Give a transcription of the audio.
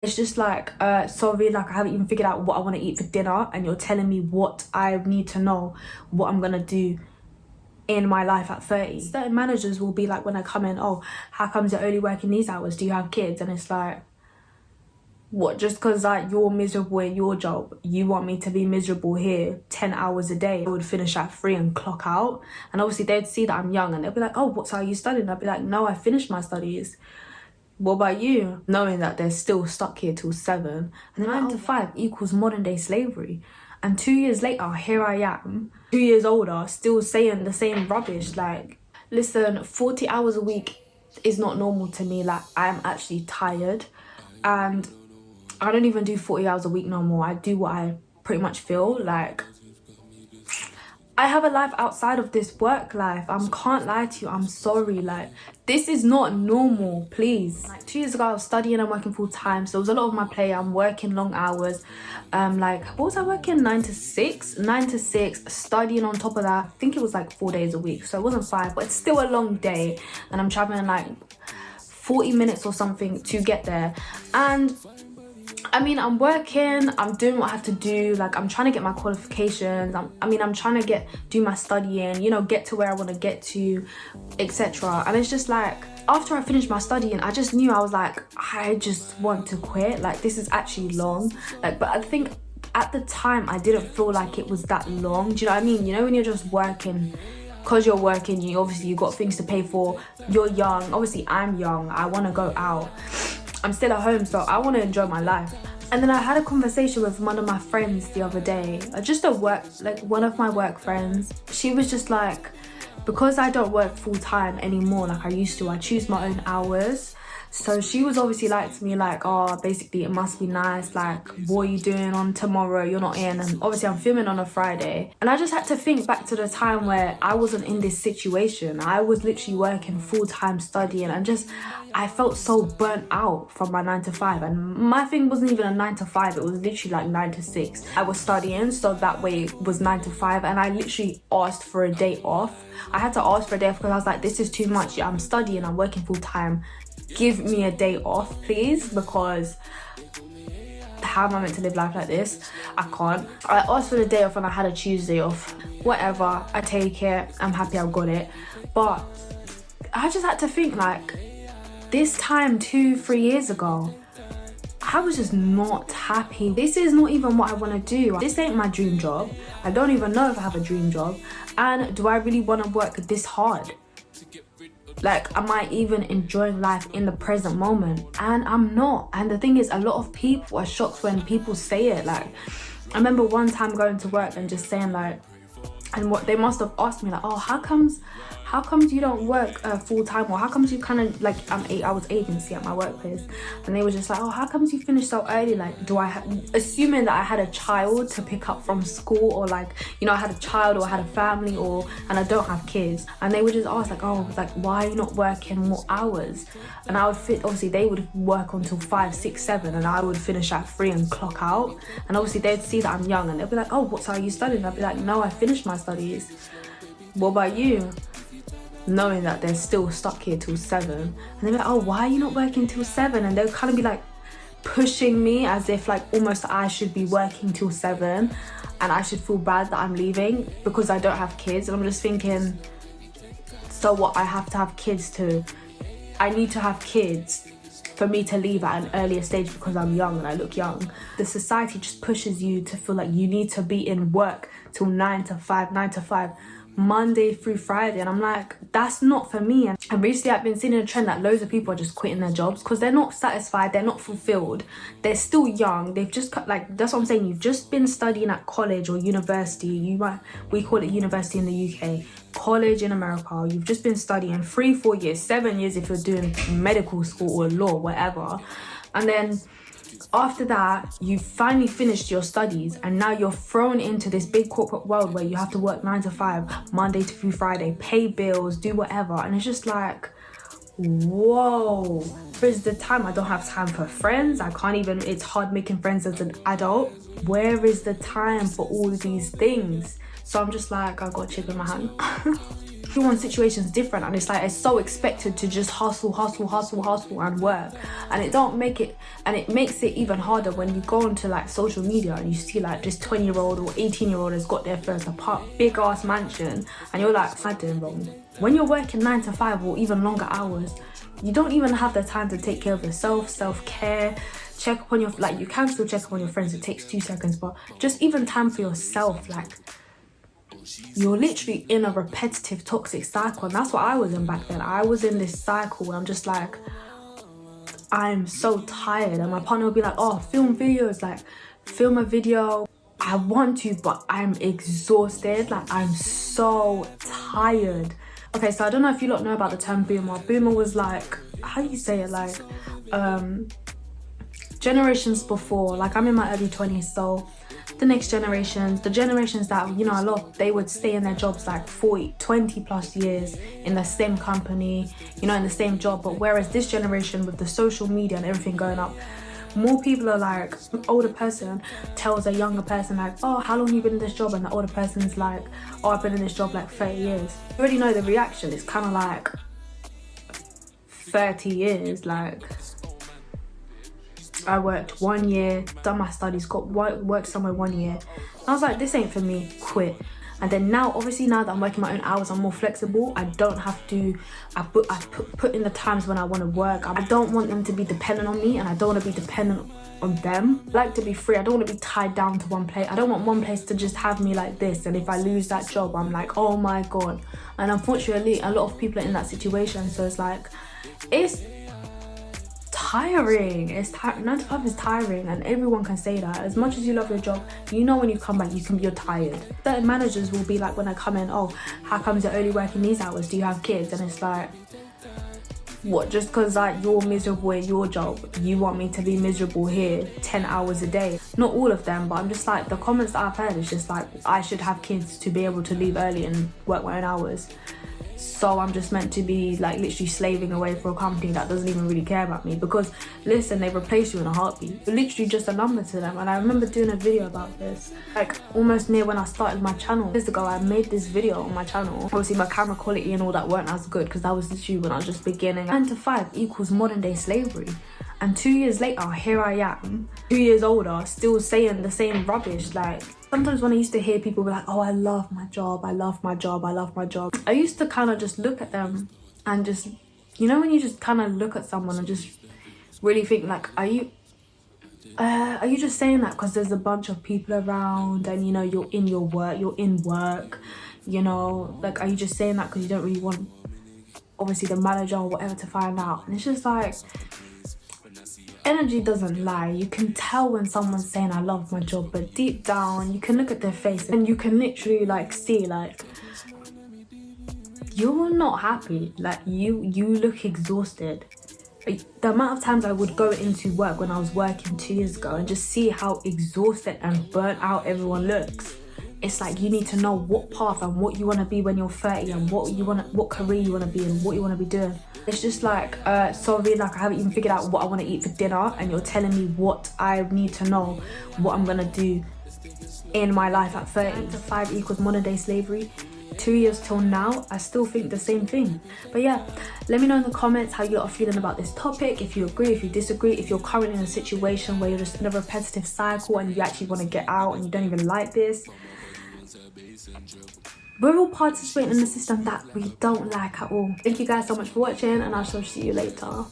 It's just like, sorry, like I haven't even figured out what I want to eat for dinner and you're telling me what I need to know, what I'm gonna do in my life at 30. Certain managers will be like, when I come in, oh, how comes you're only working these hours? Do you have kids? And it's like, what, just because like you're miserable at your job, you want me to be miserable here 10 hours a day? I would finish at 3 and clock out. And obviously they'd see that I'm young and they'll be like, oh, what are you studying? I'd be like, no, I finished my studies. What about you? Knowing that they're still stuck here till 7. And then 9 to 5 equals modern day slavery. And 2 years later, here I am, 2 years older, still saying the same rubbish. Like, listen, 40 hours a week is not normal to me. Like, I'm actually tired. And I don't even do 40 hours a week no more. I do what I pretty much feel like. I have a life outside of this work life. I can't lie to you. I'm sorry. Like, this is not normal, please. Like 2 years ago, I was studying and working full time. So it was a lot of my play. I'm working long hours. Like, what was I working? 9 to 6? 9 to 6, studying on top of that. I think it was like 4 days a week. So it wasn't 5, but it's still a long day. And I'm traveling like 40 minutes or something to get there. And I mean, I'm working, I'm doing what I have to do, like I'm trying to get my qualifications, I'm trying to do my studying, you know, get to where I want to get to, etc. And it's just like, after I finished my studying, I just knew, I was like, I just want to quit. Like, this is actually long. Like, but I think at the time I didn't feel like it was that long. Do you know what I mean? You know, when you're just working, because you're working, you got things to pay for, you're young. Obviously I'm young, I want to go out, I'm still at home, so I want to enjoy my life. And then I had a conversation with one of my friends the other day, just one of my work friends. She was just like, because I don't work full time anymore like I used to, I choose my own hours. So she was obviously like to me like, oh, basically it must be nice, like what are you doing on tomorrow, you're not in. And obviously I'm filming on a Friday, and I just had to think back to the time where I wasn't in this situation. I was literally working full-time studying, and just I felt so burnt out from my 9 to 5. And my thing wasn't even a 9 to 5, it was literally like 9 to 6. I was studying, so that way it was 9 to 5, and I literally asked for a day off. I had to ask for a day off because I was like, this is too much. I'm studying, I'm working full-time, give me a day off please, because how am I meant to live life like this? I can't. I asked for the day off and I had a Tuesday off. Whatever, I take it, I'm happy I got it. But I just had to think, like, this time 2-3 years ago, I was just not happy. This is not even what I want to do. This ain't my dream job. I don't even know if I have a dream job. And do I really want to work this hard? Like, am I even enjoying life in the present moment? And I'm not. And the thing is, a lot of people are shocked when people say it. Like, I remember one time going to work and just saying like, and what they must have asked me like, oh, how comes you don't work full-time, or how comes you kind of like, I was agency at my workplace, and they were just like, oh, how comes you finish so early? Like, assuming that I had a child to pick up from school, or like, you know, I had a child or I had a family, and I don't have kids. And they would just ask like, oh, like, why are you not working more hours? And I would obviously they would work until 5, 6, 7, and I would finish at 3 and clock out. And obviously they'd see that I'm young and they'd be like, oh, what are you studying? I'd be like, no, I finished my studies. What about you? Knowing that they're still stuck here till 7, and they're like, oh, why are you not working till 7? And they'll kind of be like pushing me as if like almost I should be working till 7 and I should feel bad that I'm leaving because I don't have kids. And I'm just thinking, so what, I have to have kids I need to have kids for me to leave at an earlier stage because I'm young and I look young. The society just pushes you to feel like you need to be in work till 9 to 5, Monday through Friday, and I'm like, that's not for me. And recently I've been seeing a trend that loads of people are just quitting their jobs because they're not satisfied, they're not fulfilled, they're still young, they've just like, that's what I'm saying, you've just been studying at college or university, we call it university in the UK, college in America, you've just been studying 3-4 years, 7 years if you're doing medical school or law, whatever, and then after that, you finally finished your studies, and now you're thrown into this big corporate world where you have to work 9 to 5, Monday through Friday, pay bills, do whatever. And it's just like, whoa. Where's the time? I don't have time for friends. I can't even, it's hard making friends as an adult. Where is the time for all these things? So I'm just like, I got a chip in my hand. Everyone's situation is different, and it's like it's so expected to just hustle and work, and it makes it even harder when you go onto like social media and you see like this 20-year-old or 18-year-old has got their first big ass mansion, and you're like, I'm doing wrong. When you're working 9 to 5 or even longer hours, you don't even have the time to take care of yourself, self-care, check up on your, like, you can still check up on your friends, it takes 2 seconds, but just even time for yourself, like, you're literally in a repetitive toxic cycle. And that's what I was in back then. I was in this cycle where I'm just like, I'm so tired, and my partner would be like, oh, film videos, like film a video. I want to, but I'm exhausted, like I'm so tired. Okay, so I don't know if you lot know about the term boomer. Boomer was like, how do you say it, like generations before, like I'm in my early 20s, so the next generations, the generations that, you know, a lot, they would stay in their jobs like 20 plus years in the same company, you know, in the same job. But whereas this generation, with the social media and everything going up, more people are like, older person tells a younger person like, oh, how long have you been in this job? And the older person's like, oh, I've been in this job like 30 years. You already know the reaction. It's kind of like 30 years, like I worked 1 year, done my studies, worked somewhere 1 year. And I was like, this ain't for me, quit. And then now, obviously now that I'm working my own hours, I'm more flexible. I don't have to, I put in the times when I want to work. I don't want them to be dependent on me, and I don't want to be dependent on them. I like to be free. I don't want to be tied down to one place. I don't want one place to just have me like this, and if I lose that job, I'm like, oh my God. And unfortunately, a lot of people are in that situation. So it's like, it's tiring. 9 to 5 is tiring, and everyone can say that. As much as you love your job, you know when you come back, you're tired. Certain managers will be like, when I come in, oh, how comes you're only working these hours? Do you have kids? And it's like, what, just because like you're miserable at your job, you want me to be miserable here 10 hours a day? Not all of them, but I'm just like, the comments that I've heard is just like, I should have kids to be able to leave early and work my own hours. So I'm just meant to be like literally slaving away for a company that doesn't even really care about me, because listen, they replace you in a heartbeat. You're literally just a number to them. And I remember doing a video about this, like almost near when I started my channel. Years ago, I made this video on my channel. Obviously my camera quality and all that weren't as good, because that was literally when I was just beginning. 9 to 5 equals modern day slavery. And 2 years later, here I am, 2 years older, still saying the same rubbish. Like, sometimes when I used to hear people be like, oh, I love my job, I love my job, I love my job, I used to kind of just look at them and just, you know, when you just kind of look at someone and just really think like, are you just saying that because there's a bunch of people around and, you know, you're in work, you know, like, are you just saying that because you don't really want, obviously, the manager or whatever to find out? And it's just like, energy doesn't lie. You can tell when someone's saying I love my job, but deep down you can look at their face and you can literally like see like you're not happy. Like you look exhausted. Like, the amount of times I would go into work when I was working 2 years ago and just see how exhausted and burnt out everyone looks. It's like, you need to know what path and what you want to be when you're 30, and what career you want to be in, what you want to be doing. It's just like, sorry, like I haven't even figured out what I want to eat for dinner, and you're telling me what I need to know, what I'm gonna do in my life at 30. 9 to 5 equals modern day slavery. 2 years till now, I still think the same thing. But yeah, let me know in the comments how you are feeling about this topic, if you agree, if you disagree, if you're currently in a situation where you're just in a repetitive cycle and you actually want to get out and you don't even like this. We're all participating in the system that we don't like at all. Thank you guys so much for watching, and I shall see you later.